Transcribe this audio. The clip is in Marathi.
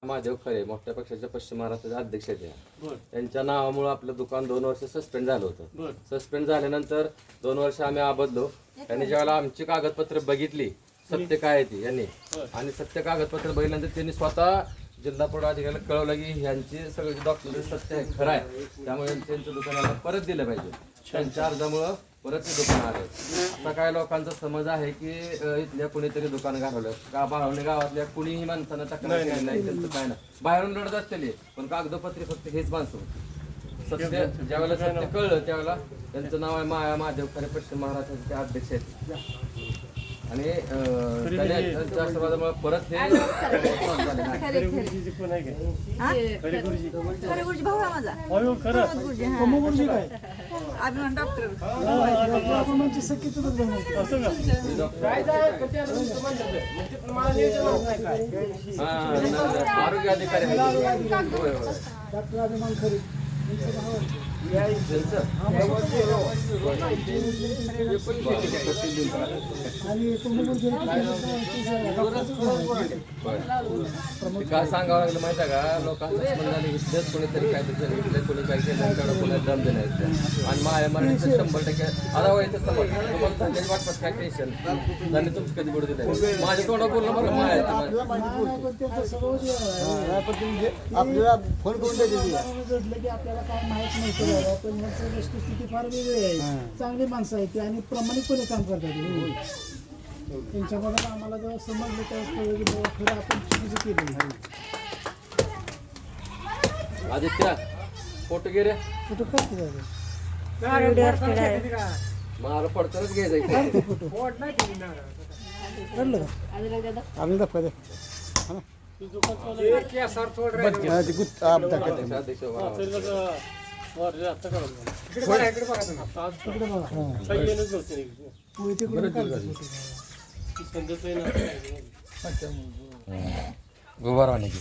महादेव खरे मोठ्या पक्षाच्या पश्चिम महाराष्ट्राचे अध्यक्ष आहेत. त्यांच्या नावामुळे आपलं दुकान 2 वर्ष सस्पेंड झालं होतं. सस्पेंड झाल्यानंतर 2 वर्ष आम्ही आबदलो. त्यांनी ज्यावेळेला आमची कागदपत्र बघितली, सत्य काय आहे ती यांनी, आणि सत्य कागदपत्र बघितल्यानंतर त्यांनी स्वतः जिल्हा पुढे अधिकाऱ्याला कळवलं की ह्यांची सगळी डॉक्युमेंट सत्य आहे, खरं आहे, त्यामुळे त्यांच्या दुकानाला परत दिलं पाहिजे. त्यांच्या अर्जामुळं परत ते दुकान आलं. आता काय लोकांचा समज आहे की इथल्या कुणीतरी दुकान घालवलं का, बाळवणे गावातल्या कुणीही माणसानं तक्रार केली नाही, त्यांचं काय नाही, बाहेरून रडत असलेली, पण कागदपत्रे फक्त हेच माणसं होती. सत्य ज्यावेळेला सत्य कळलं त्यावेळेला त्यांचं नाव आहे महादेव खरे, पश्चिम महाराष्ट्राचे अध्यक्ष आहेत. आणि त्यांच्या आशीर्वादामुळे परत हे भाऊ आहे माझा अभिमान डॉक्टर आरोग्य अधिकारी डॉक्टर अभिमान खरे काय सांगावं लागलं माहिती आहे का, लोकांचं म्हणलं इथलेच कोणीतरी काहीतरी इथले कोणी काही केलं कोणी दम देण्याचं, आणि माझ्या मराठीचं 100% आता व्हायचं समज वाटपात काय टेन्शन त्यांनी तुमचं कधी बुड दिलं माझ्या तोंडा बोलणं बरं आपल्याला फोन करून द्यायचे की आपल्याला काय माहित नव्हतं, पण ह्याची वस्तुस्थिती फार वेगळी आहे. चांगली माणसं आहेत आणि प्रामाणिकपणे काम करतात. त्यांच्याबद्दल आम्हाला जेव्हा समजलं तेव्हा कळलं की बाबा खरं आपण चुकीचं केलं. आदित्य फोटो घे रे, फोटो काय मला पडतच घ्यायचं फोटो आम्ही दाखवा दे गुबारवाने की